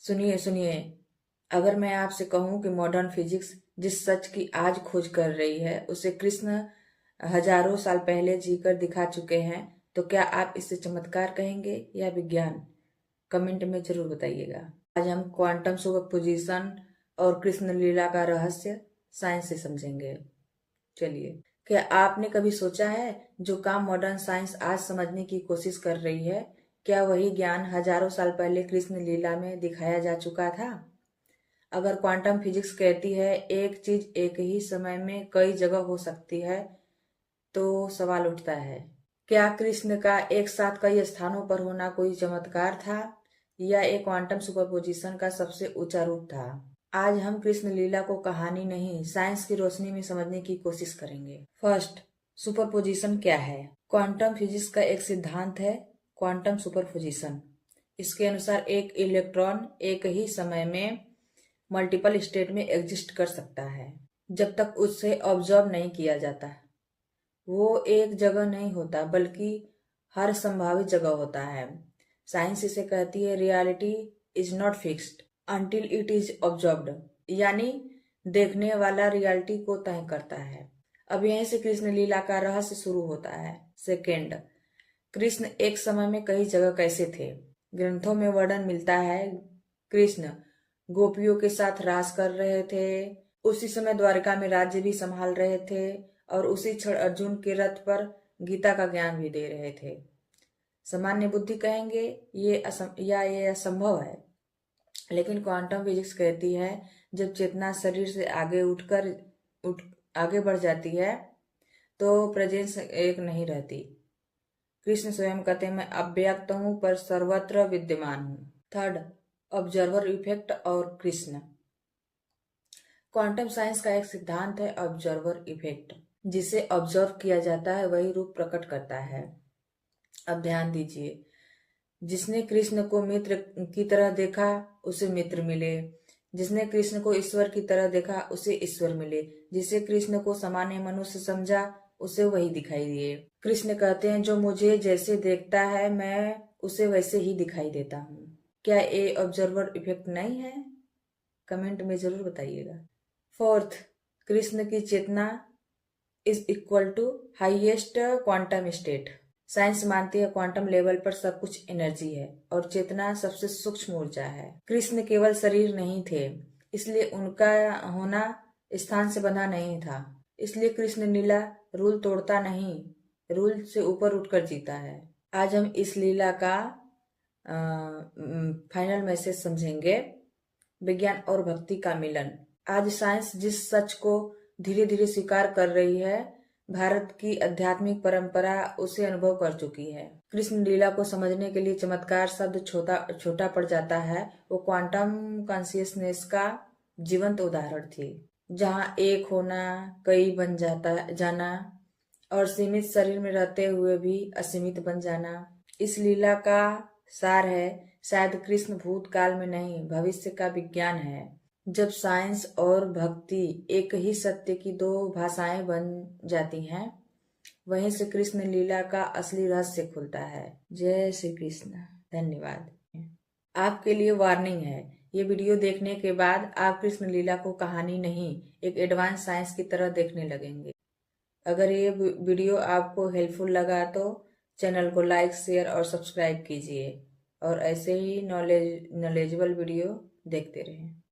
सुनिए सुनिए, अगर मैं आपसे कहूं कि मॉडर्न फिजिक्स जिस सच की आज खोज कर रही है उसे कृष्ण हजारों साल पहले जीकर दिखा चुके हैं, तो क्या आप इसे चमत्कार कहेंगे या विज्ञान? कमेंट में जरूर बताइएगा। आज हम क्वांटम सुपरपोजिशन और कृष्ण लीला का रहस्य साइंस से समझेंगे। चलिए, क्या आपने कभी सोचा है जो काम मॉडर्न साइंस आज समझने की कोशिश कर रही है, क्या वही ज्ञान हजारों साल पहले कृष्ण लीला में दिखाया जा चुका था? अगर क्वांटम फिजिक्स कहती है एक चीज एक ही समय में कई जगह हो सकती है, तो सवाल उठता है, क्या कृष्ण का एक साथ कई स्थानों पर होना कोई चमत्कार था या एक क्वांटम सुपरपोजिशन का सबसे ऊंचा रूप था? आज हम कृष्ण लीला को कहानी नहीं, साइंस की रोशनी में समझने की कोशिश करेंगे। फर्स्ट, सुपरपोजिशन क्या है? क्वांटम फिजिक्स का एक सिद्धांत है क्वांटम सुपरपोजिशन। इसके अनुसार एक इलेक्ट्रॉन एक ही समय में मल्टीपल स्टेट में एग्जिस्ट कर सकता है जब तक उससे ऑब्जर्व नहीं किया जाता। वो एक जगह नहीं होता बल्कि हर संभावित जगह होता है। साइंस इसे कहती है reality is not fixed until it is observed, यानी देखने वाला रियलिटी को तय करता है। अब यहीं से कृष्ण लीला का रहस्य शुरू होता है। सेकेंड, कृष्ण एक समय में कई जगह कैसे थे? ग्रंथों में वर्णन मिलता है कृष्ण गोपियों के साथ रास कर रहे थे, उसी समय द्वारका में राज्य भी संभाल रहे थे और उसी क्षण अर्जुन के रथ पर गीता का ज्ञान भी दे रहे थे। सामान्य बुद्धि कहेंगे ये असंभव है, लेकिन क्वांटम फिजिक्स कहती है जब चेतना शरीर से आगे बढ़ जाती है तो प्रेजेंस एक नहीं रहती। कृष्ण स्वयं कहते हैं मैं अव्यक्त हूं पर सर्वत्र विद्यमान हूं। थर्ड, ऑब्जर्वर इफेक्ट और कृष्ण। क्वांटम साइंस का एक सिद्धांत है ऑब्जर्वर इफेक्ट। जिसे ऑब्जर्व किया जाता है वही रूप प्रकट करता है। अब ध्यान दीजिए, जिसने कृष्ण को मित्र की तरह देखा उसे मित्र मिले, जिसने कृष्ण को ईश्वर की तरह देखा उसे ईश्वर मिले, जिसे कृष्ण को सामान्य मनुष्य समझा उसे वही दिखाई दिए। कृष्ण कहते हैं जो मुझे जैसे देखता है मैं उसे वैसे ही दिखाई देता हूँ। क्या ये ऑब्जर्वर इफेक्ट नहीं है? कमेंट में जरूर बताइएगा। फोर्थ, कृष्ण की चेतना is equal to highest quantum state. Science मानती है क्वांटम लेवल पर सब कुछ एनर्जी है और चेतना सबसे सूक्ष्म ऊर्जा है। कृष्ण केवल शरीर नहीं थे, इसलिए उनका होना स्थान से बंधा नहीं था। इसलिए कृष्ण लीला रूल तोड़ता नहीं, रूल से ऊपर उठकर जीता है। आज हम इस लीला का फाइनल मैसेज समझेंगे, विज्ञान और भक्ति का मिलन। आज साइंस जिस सच को धीरे धीरे स्वीकार कर रही है, भारत की आध्यात्मिक परंपरा उसे अनुभव कर चुकी है। कृष्ण लीला को समझने के लिए चमत्कार शब्द छोटा पड़ जाता है। वो क्वांटम कॉन्शियसनेस का जीवंत उदाहरण थी, जहाँ एक होना कई बन जाना और सीमित शरीर में रहते हुए भी असीमित बन जाना। इस लीला का सार है शायद कृष्ण भूतकाल में नहीं भविष्य का विज्ञान है। जब साइंस और भक्ति एक ही सत्य की दो भाषाएं बन जाती हैं, वहीं से कृष्ण लीला का असली रहस्य खुलता है। जय श्री कृष्ण। धन्यवाद। आपके लिए वार्निंग है, ये वीडियो देखने के बाद आप कृष्ण लीला को कहानी नहीं एक एडवांस साइंस की तरह देखने लगेंगे। अगर ये वीडियो आपको हेल्पफुल लगा तो चैनल को लाइक शेयर और सब्सक्राइब कीजिए और ऐसे ही नॉलेजेबल वीडियो देखते रहें।